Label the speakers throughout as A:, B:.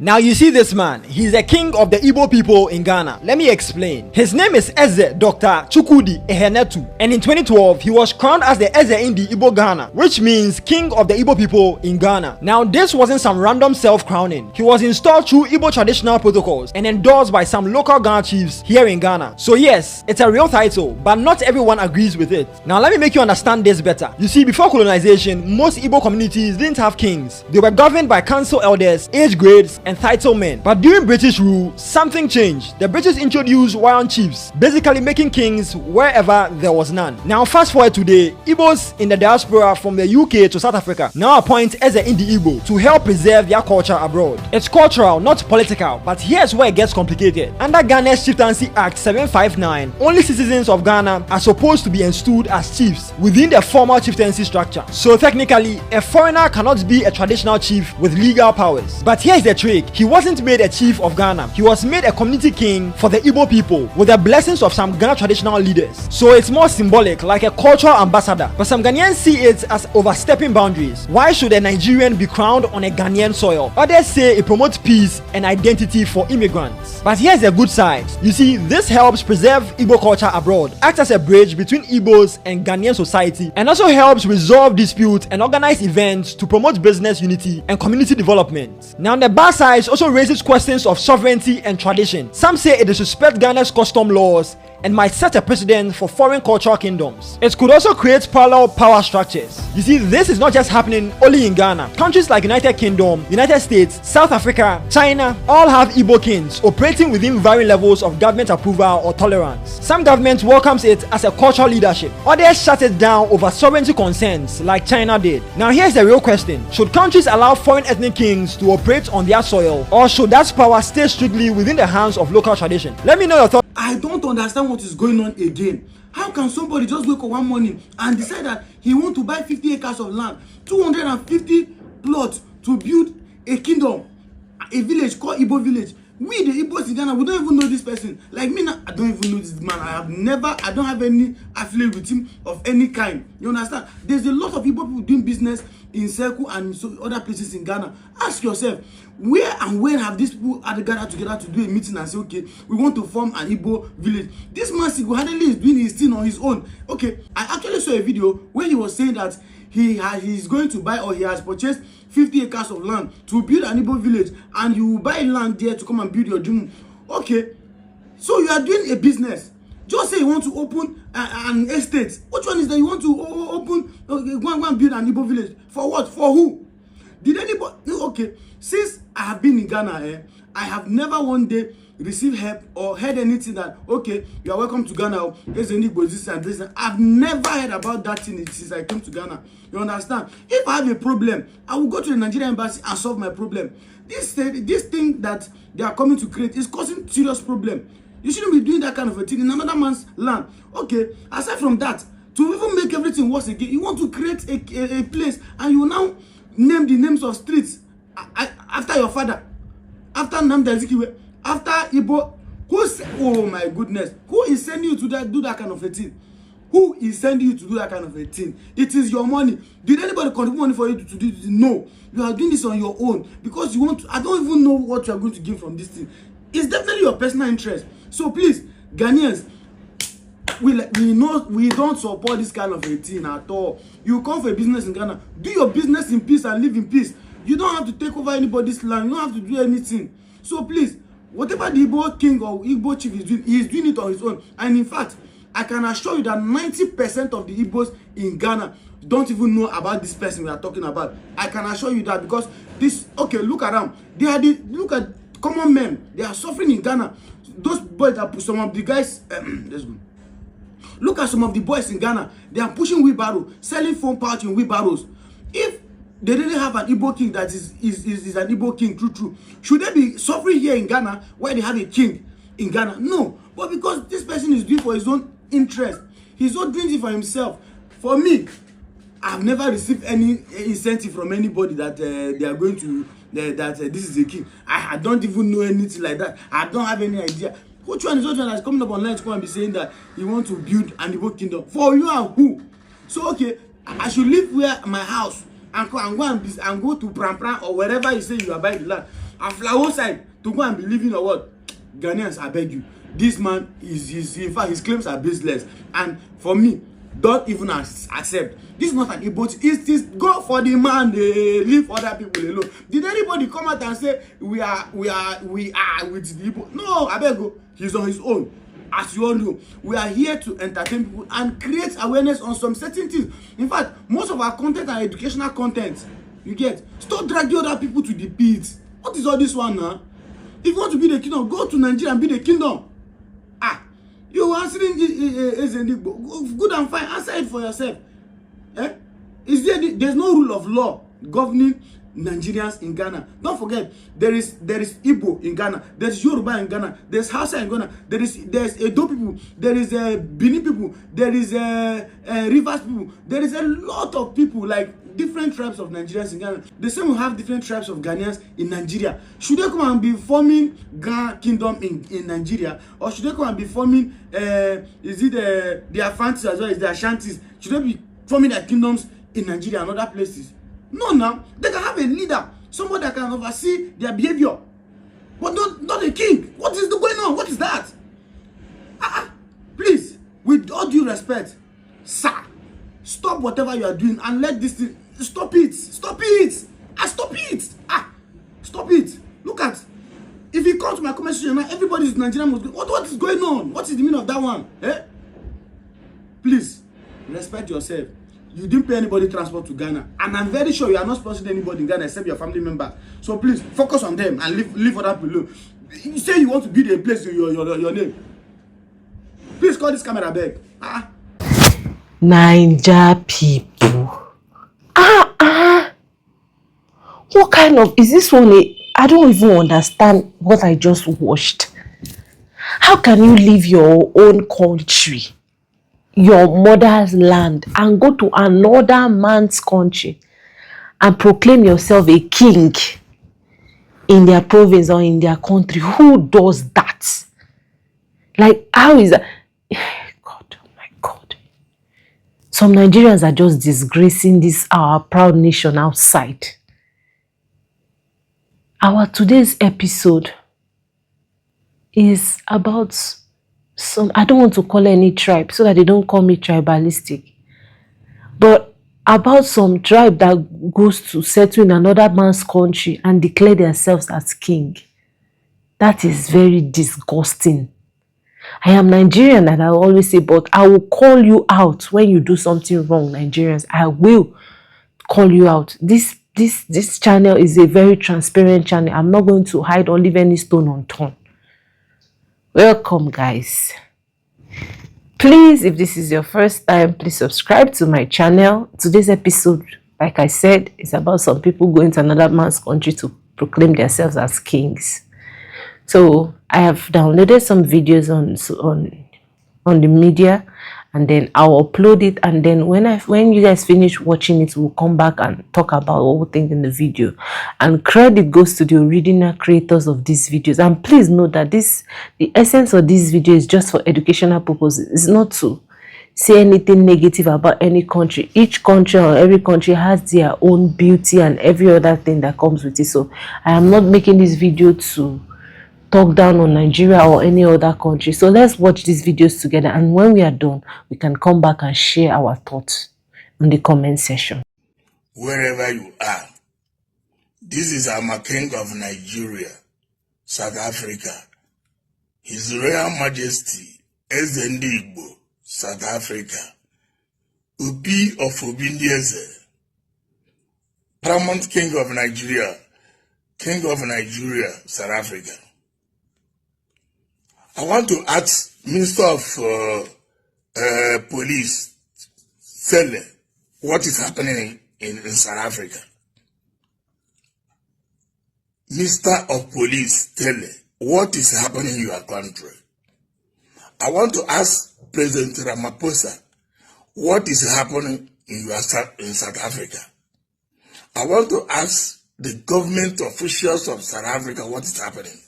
A: Now you see this man, he's the king of the Igbo people in Ghana. Let me explain. His name is Eze Dr. Chukwudi Ehenetu, and in 2012 he was crowned as the Eze in the Igbo Ghana, which means king of the Igbo people in Ghana. Now this wasn't some random self-crowning. He was installed through Igbo traditional protocols and endorsed by some local Ghana chiefs here in Ghana. So yes, it's a real title, but not everyone agrees with it. Now let me make you understand this better. You see, before colonization, most Igbo communities didn't have kings. They were governed by council elders, age grades, and title men. But during British rule, something changed. The British introduced warrant chiefs, basically making kings wherever there was none. Now fast forward today, Igbos in the diaspora from the UK to South Africa now appoint Eze Indi Igbo to help preserve their culture abroad. It's cultural, not political, but here's where it gets complicated. Under Ghana's Chieftaincy Act 759, only citizens of Ghana are supposed to be installed as chiefs within the formal chieftaincy structure. So technically, a foreigner cannot be a traditional chief with legal powers. But here's the trick. He wasn't made a chief of Ghana. He was made a community king for the Igbo people with the blessings of some Ghana traditional leaders. So it's more symbolic, like a cultural ambassador. But some Ghanaians see it as overstepping boundaries. Why should a Nigerian be crowned on a Ghanaian soil? Others say it promotes peace and identity for immigrants. But here's the good side. You see, this helps preserve Igbo culture abroad, acts as a bridge between Igbos and Ghanaian society, and also helps resolve disputes and organize events to promote business unity and community development. Now the bad side also raises questions of sovereignty and tradition. Some say it disrespects Ghana's custom laws and might set a precedent for foreign cultural kingdoms. It could also create parallel power structures. You see, this is not just happening only in Ghana. Countries like United Kingdom, United States, South Africa, China all have Igbo kings operating within varying levels of government approval or tolerance. Some governments welcomes it as a cultural leadership. Others shut it down over sovereignty concerns like China did. Now here's the real question. Should countries allow foreign ethnic kings to operate on their soil, or should that power stay strictly within the hands of local tradition? Let me know your thoughts.
B: I don't understand what is going on again. How can somebody just wake up one morning and decide that he want to buy 50 acres of land, 250 plots to build a kingdom, a village called Igbo village? We the Igbos in Ghana, we don't even know this person. Like me now, I don't even know this man. I don't have any affiliate with him of any kind. You understand? There's a lot of Igbo people doing business in Circle and so other places in Ghana. Ask yourself, where and when have these people gathered together to do a meeting and say, okay, we want to form an Igbo village? This man single-handedly is doing his thing on his own. Okay, I actually saw a video where he was saying that he's going to buy, or he has purchased 50 acres of land to build an Igbo village, and you will buy land there to come and build your dream. Okay, so you are doing a business. Just say you want to open an estate. Which one is that you want to open? Go and build an Igbo village. For what? For who? Did anybody? Okay, since I have been in Ghana, I have never one day received help or heard anything that, okay, you are welcome to Ghana. There's any this and this. I've never heard about that thing since I came to Ghana. You understand? If I have a problem, I will go to the Nigerian embassy and solve my problem. This thing that they are coming to create is causing serious problem. You shouldn't be doing that kind of a thing in another man's land. Okay, aside from that, to even make everything worse again, you want to create a place, and you now name the names of streets after your father, after Nnamdi Azikiwe, after Igbo. Oh my goodness, who is sending you to do that kind of a thing? Who is sending you to do that kind of a thing? It is your money. Did anybody contribute money for you to do this? No, you are doing this on your own because you want to. I don't even know what you are going to gain from this thing. It's definitely your personal interest. So please, Ghanaians, we don't support this kind of a thing at all. You come for a business in Ghana, do your business in peace and live in peace. You don't have to take over anybody's land. You don't have to do anything. So please, whatever the Igbo king or Igbo chief is doing, he is doing it on his own. And in fact, I can assure you that 90% of the Igbos in Ghana don't even know about this person we are talking about. I can assure you that, because this, okay, look around. Look at common men. They are suffering in Ghana. Those boys that some of the guys, let's go. Look at some of the boys in Ghana. They are pushing wheelbarrow, selling phone pouch in wheelbarrows. If they didn't have an Igbo king that is an Igbo king, true, should they be suffering here in Ghana where they have a king in Ghana? No, but because this person is doing for his own interest, he's not doing it for himself. For me, I've never received any incentive from anybody that they are going to this is a king. I don't even know anything like that. I don't have any idea. Which one is which one that's coming up online to come and be saying that he want to build an Igbo kingdom? For you and who? So okay, I should leave where my house and go to Pram Pram or wherever you say you are buying the land. Aflawo side to go and be living or what? Ghanaians, I beg you. This man is in fact his claims are baseless. And for me, don't even accept. This is not an Igbo. It's go for the man. They leave other people alone. Did anybody come out and say we are with the Igbo? No, I beg you. He's on his own. As you all know, we are here to entertain people and create awareness on some certain things. In fact, most of our content are educational content. You get? Stop dragging other people to the pit. What is all this one now? If you want to be the kingdom, go to Nigeria and be the kingdom. You answering good and fine. Answer it for yourself. There's no rule of law governing Nigerians in Ghana. Don't forget, there is Igbo in Ghana, there's Yoruba in Ghana, there's Hausa in Ghana, there's Edo people, there is Benin people, there is Rivers people, there is a lot of people, like different tribes of Nigerians in Ghana. The same will have different tribes of Ghanaians in Nigeria. Should they come and be forming Ghana kingdom in Nigeria, or should they come and be forming their Afantis as well as their Ashantis? Should they be forming their kingdoms in Nigeria and other places? No, now they can have a leader, somebody that can oversee their behavior, but not a king. What is going on? What is that? Please, with all due respect, sir, stop whatever you are doing and let this thing. Stop it! Stop it! Stop it! Stop it! Look at, if you come to my comment section now, everybody is Nigerian. What is going on? What is the meaning of that one? Please respect yourself. You didn't pay anybody transport to Ghana, and I'm very sure you are not sponsoring anybody in Ghana except your family member. So please focus on them and leave other people alone. You say you want to build a place with your name. Please call this camera back.
C: Naija people. What kind of is this one? I don't even understand what I just watched. How can you leave your own country, your mother's land, and go to another man's country and proclaim yourself a king in their province or in their country? Who does that? Like, how is that? God, oh my God. Some Nigerians are just disgracing this our proud nation outside. Our today's episode is about some, I don't want to call any tribe so that they don't call me tribalistic, but about some tribe that goes to settle in another man's country and declare themselves as king. That is very disgusting. I am Nigerian and I always say, but I will call you out when you do something wrong, Nigerians. I will call you out. This channel is a very transparent channel. I'm not going to hide or leave any stone unturned. Welcome, guys. Please, if this is your first time, please subscribe to my channel. Today's episode, like I said, is about some people going to another man's country to proclaim themselves as kings. So I have downloaded some videos on the media, and then I'll upload it, and then when you guys finish watching it, we'll come back and talk about what we think in the video. And credit goes to the original creators of these videos. And please note that the essence of this video is just for educational purposes. It's not to say anything negative about any country. Each country or every country has their own beauty and every other thing that comes with it. So I am not making this video to talk down on Nigeria or any other country. So let's watch these videos together, and when we are done, we can come back and share our thoughts in the comment section.
D: Wherever you are, this is our King of Nigeria, South Africa, His Royal Majesty Eze Igbo, South Africa, Obi of Obindieze, Paramount King of Nigeria, South Africa. I want to ask Minister of Police, Sele, what is happening in South Africa? Minister of Police, Sele, what is happening in your country? I want to ask President Ramaphosa, what is happening in South Africa? I want to ask the government officials of South Africa, what is happening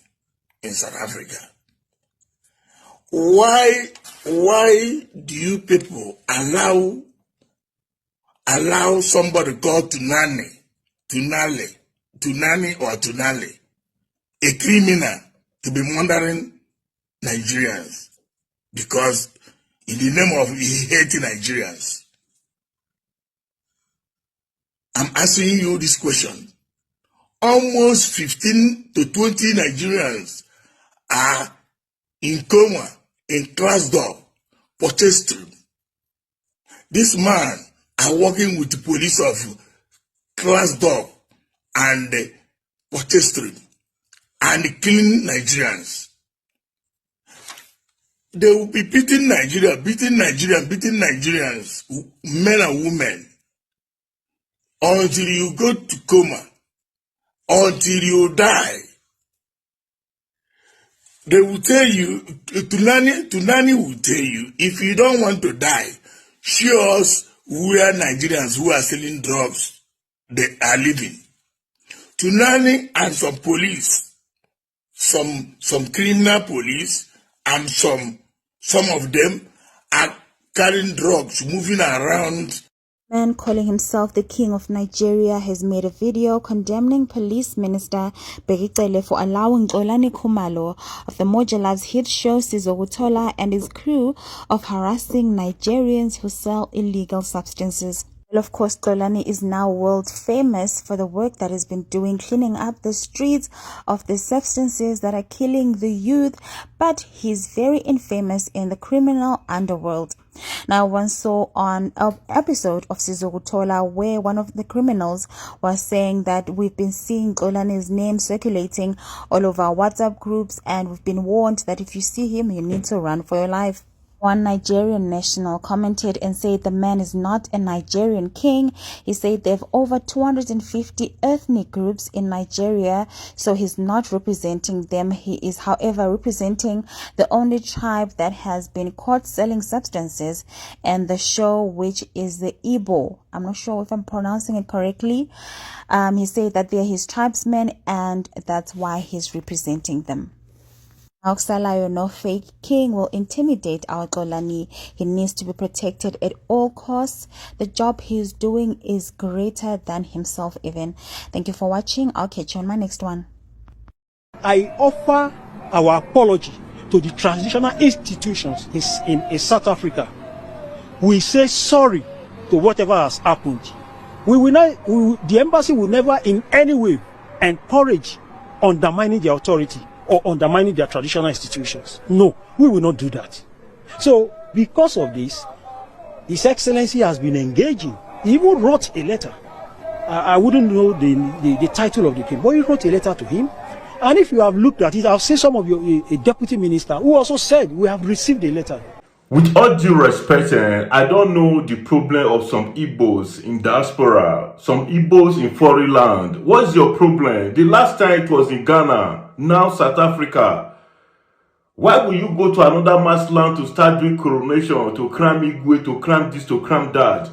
D: in South Africa? Why do you people allow somebody called Tunani or Tunale a criminal to be murdering Nigerians because in the name of he hating Nigerians? I'm asking you this question. Almost 15 to 20 Nigerians are in coma, in class door, protesting. This man are working with the police of class door and protesting and killing Nigerians. They will be beating Nigeria, beating Nigerians, men and women, until you go to coma, until you die. They will tell you, Tunani will tell you, if you don't want to die, show us where Nigerians who are selling drugs, they are living. Tunani and some police, some criminal police, and some of them are carrying drugs, moving around.
E: Man calling himself the King of Nigeria has made a video condemning Police Minister Begicele for allowing Xolani Khumalo of the Moja hit show Sizokutola and his crew of harassing Nigerians who sell illegal substances. Well, of course, Xolani is now world famous for the work that he's been doing cleaning up the streets of the substances that are killing the youth, but he's very infamous in the criminal underworld. Now, one saw on an episode of Sizokutola where one of the criminals was saying that we've been seeing Xolani's name circulating all over our WhatsApp groups, and we've been warned that if you see him, you need to run for your life. One Nigerian national commented and said the man is not a Nigerian king. He said they have over 250 ethnic groups in Nigeria, so he's not representing them. He is, however, representing the only tribe that has been caught selling substances and the show, which is the Igbo. I'm not sure if I'm pronouncing it correctly. He said that they're his tribesmen and that's why he's representing them. Auxalayo, no fake king, will intimidate our Xolani. He needs to be protected at all costs. The job he's doing is greater than himself even. Thank you for watching. I'll catch you on my next one.
F: I offer our apology to the transitional institutions in South Africa. We say sorry to whatever has happened. The embassy will never in any way encourage undermining the authority or undermining their traditional institutions. No, we will not do that. So, because of this, His Excellency has been engaging. He even wrote a letter. I wouldn't know the title of the king, but he wrote a letter to him. And if you have looked at it, I've seen some of a deputy minister who also said, we have received a letter.
G: With all due respect, I don't know the problem of some Igbos in diaspora, some Igbos in foreign land. What's your problem? The last time it was in Ghana, now South Africa. Why will you go to another man's land to start doing coronation, to cram Igwe, to cram this, to cram that?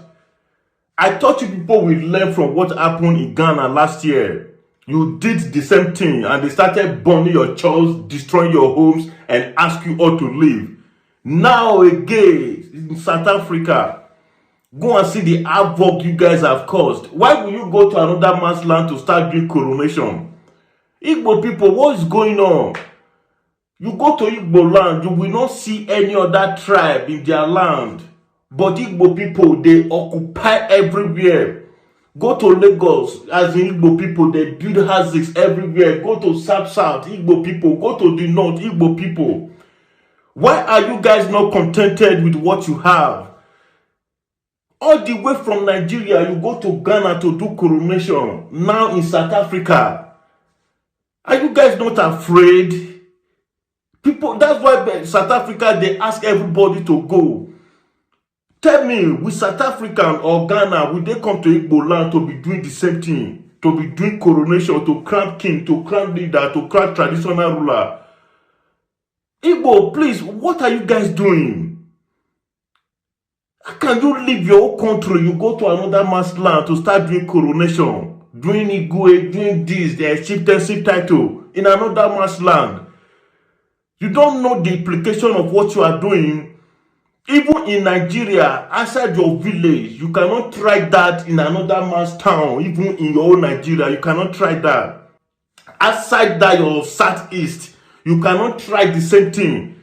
G: I thought you people will learn from what happened in Ghana last year. You did the same thing and they started burning your churches, destroying your homes and ask you all to leave. Now again, in South Africa, go and see the havoc you guys have caused. Why will you go to another man's land to start doing coronation? Igbo people, what is going on? You go to Igbo land, you will not see any other tribe in their land. But Igbo people, they occupy everywhere. Go to Lagos, as in Igbo people, they build houses everywhere. Go to South, Igbo people. Go to the North, Igbo people. Why are you guys not contented with what you have? All the way from Nigeria, you go to Ghana to do coronation. Now in South Africa. Are you guys not afraid? People, that's why South Africa, they ask everybody to go. Tell me, with South African or Ghana, will they come to Igbo land to be doing the same thing? To be doing coronation, to crown king, to crown leader, to crown traditional ruler? Igbo, please, what are you guys doing? How can you leave your own country, you go to another man's land to start doing coronation, doing Igwe, doing this, their chieftaincy title in another man's land? You don't know the implication of what you are doing. Even in Nigeria, outside your village, you cannot try that in another man's town. Even in your own Nigeria, you cannot try that. outside that your southeast, you cannot try the same thing.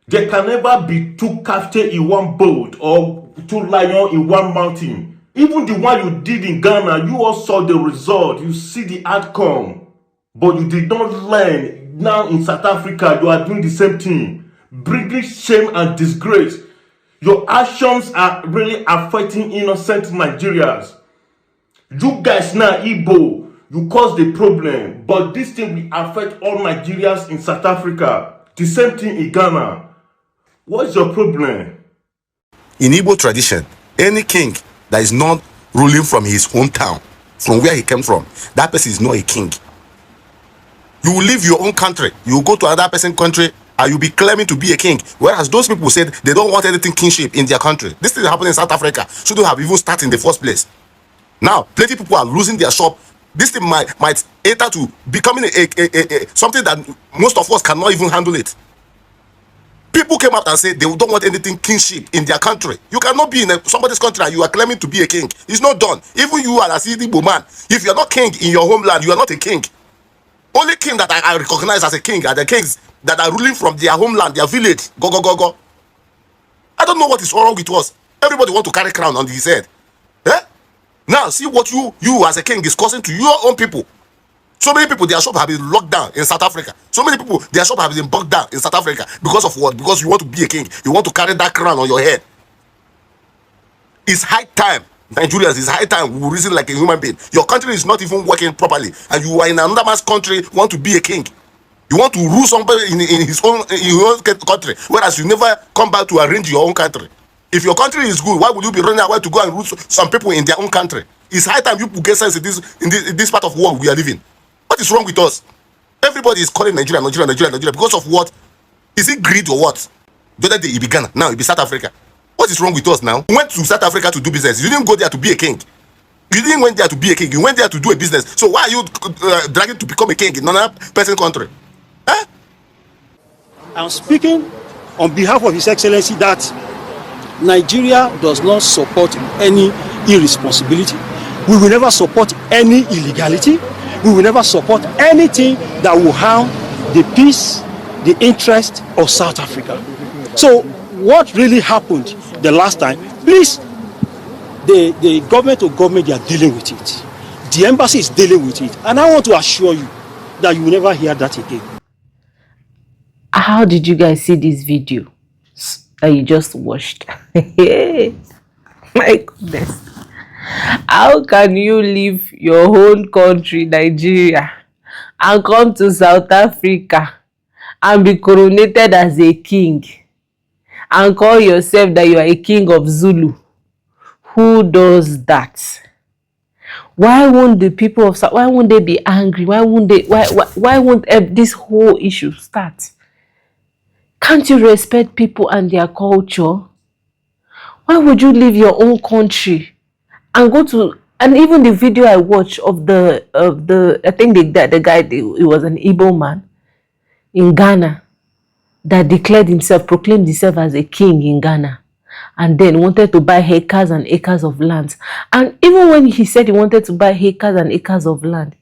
G: There can never be two captains in one boat or two lions in one mountain. Even the one you did in Ghana, you all saw the result. You see the outcome. But you did not learn. Now in South Africa, you are doing the same thing. Bringing shame and disgrace. Your actions are really affecting innocent Nigerians. You guys now, Igbo, you cause the problem. But this thing will affect all Nigerians in South Africa. The same thing in Ghana. What's your problem?
H: In Igbo tradition, any king that is not ruling from his hometown, from where he came from, that person is not a king. You will leave your own country, you will go to another person's country, and you'll be claiming to be a king. Whereas those people said they don't want anything kingship in their country. This thing happening in South Africa shouldn't have even started in the first place. Now, plenty people are losing their shop. This thing might enter to becoming something that most of us cannot even handle it. People came out and said they don't want anything kingship in their country. You cannot be in somebody's country and you are claiming to be a king. It's not done. Even you are a Igbo man. If you are not king in your homeland, you are not a king. Only king that I recognize as a king are the kings that are ruling from their homeland, their village. Go, go, go, go. I don't know what is wrong with us. Everybody want to carry crown on his head. Eh? Now, see what you as a king is causing to your own people. So many people, their shop have been locked down in South Africa. So many people, their shop have been bogged down in South Africa. Because of what? Because you want to be a king. You want to carry that crown on your head. It's high time. Nigerians, it's high time we reason like a human being. Your country is not even working properly. And you are in another man's country, want to be a king. You want to rule somebody in your own country. Whereas you never come back to arrange your own country. If your country is good, why would you be running away to go and rule some people in their own country? It's high time you get sense in this part of the world we are living. What is wrong with us? Everybody is calling Nigeria because of what? Is it greed or what? The other day it be Ghana, now it be South Africa. What is wrong with us now? You went to South Africa to do business. You didn't go there to be a king. You didn't went there to be a king. You went there to do a business. So why are you dragging to become a king in another person's country? Huh?
F: I'm speaking on behalf of His Excellency that Nigeria does not support any irresponsibility. We will never support any illegality. We will never support anything that will harm the peace, the interest of South Africa. So what really happened the last time, please, the government to government, they are dealing with it. The embassy is dealing with it. And I want to assure you that you will never hear that again.
C: How did you guys see this video that you just watched? My goodness. How can you leave your own country, Nigeria, and come to South Africa and be coronated as a king and call yourself that you are a king of Zulu? Who does that? Why won't the people of South, why won't they be angry? Why won't this whole issue start? Can't you respect people and their culture? Why would you leave your own country and go to, and even the video I watched of the I think the guy, it was an Igbo man in Ghana that declared himself, proclaimed himself as a king in Ghana, and then wanted to buy acres and acres of land. And even when he said he wanted to buy acres and acres of land,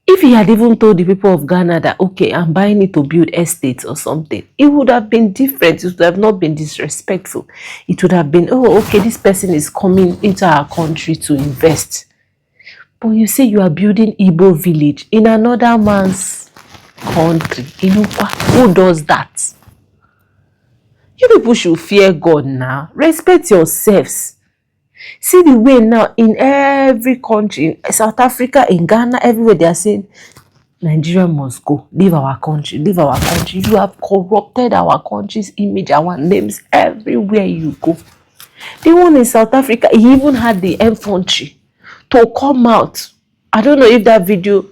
C: if he had even told the people of Ghana that, okay, I'm buying it to build estates or something, it would have been different. It would have not been disrespectful. It would have been, oh, okay, this person is coming into our country to invest. But you say you are building Igbo village in another man's country. Who does that? You people should fear God now. Respect yourselves. See the way now in every country, in South Africa, in Ghana, everywhere they are saying, Nigeria must go. Leave our country. Leave our country. You have corrupted our country's image, our names, everywhere you go. The one in South Africa, he even had the infantry to come out. I don't know if that video,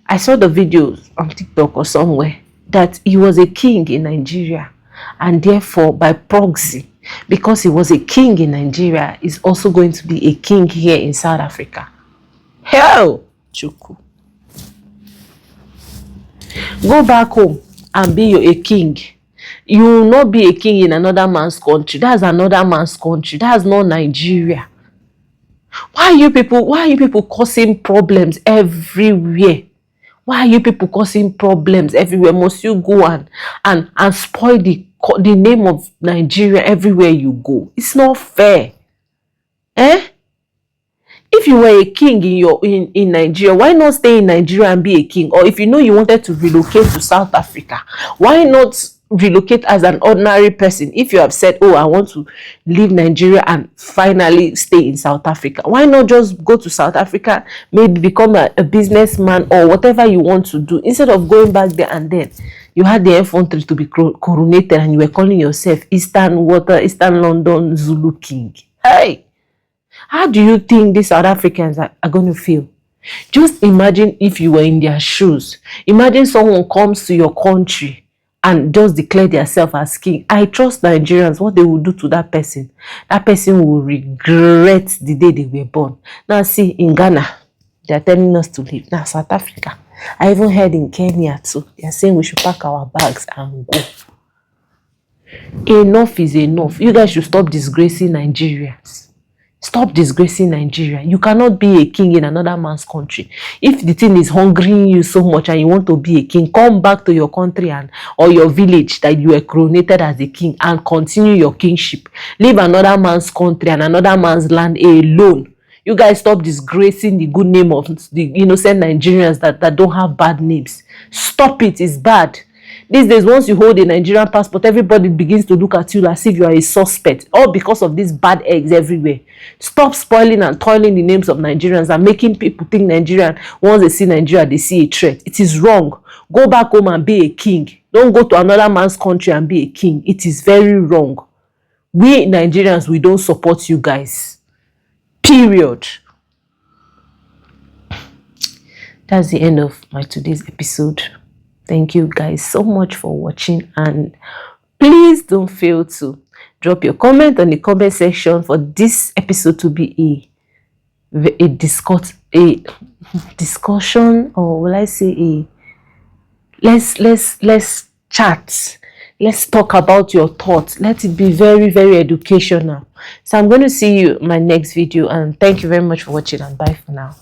C: I saw the video on TikTok or somewhere, that he was a king in Nigeria. And therefore, by proxy, because he was a king in Nigeria, is also going to be a king here in South Africa. Hell, Chuku. Go back home and be a king. You will not be a king in another man's country. That's another man's country. That's not Nigeria. Why are you people causing problems everywhere? Why are you people causing problems everywhere? Must you go and spoil the name of Nigeria everywhere you go? It's not fair. Eh? If you were a king in Nigeria, why not stay in Nigeria and be a king? Or if you know you wanted to relocate to South Africa, why not relocate as an ordinary person? If you have said, oh, I want to leave Nigeria and finally stay in South Africa, why not just go to South Africa, maybe become a businessman or whatever you want to do, instead of going back there and then you had the infantry to be coronated and you were calling yourself Eastern London Zulu King. Hey! How do you think these South Africans are going to feel? Just imagine if you were in their shoes. Imagine someone comes to your country and just declare themselves as king. I trust Nigerians, what they will do to that person. That person will regret the day they were born. Now see, in Ghana, they are telling us to leave. Now South Africa. I even heard in Kenya too. They are saying we should pack our bags and go. Enough is enough. You guys should stop disgracing Nigerians. Stop disgracing Nigeria. You cannot be a king in another man's country. If the thing is hungering you so much and you want to be a king, come back to your country or your village that you were coronated as a king and continue your kingship. Leave another man's country and another man's land alone. You guys stop disgracing the good name of the innocent Nigerians that don't have bad names. Stop it. It's bad. These days, once you hold a Nigerian passport, everybody begins to look at you as if you are a suspect, all because of these bad eggs everywhere. Stop spoiling and toiling the names of Nigerians and making people think Nigerian, once they see Nigeria, they see a threat. It is wrong. Go back home and be a king. Don't go to another man's country and be a king. It is very wrong. We Nigerians, we don't support you guys. Period. That's the end of my today's episode. Thank you guys so much for watching, and please don't fail to drop your comment on the comment section for this episode to be a discussion, or will I say let's chat. Let's talk about your thoughts. Let it be very, very educational. So I'm going to see you in my next video, and thank you very much for watching, and bye for now.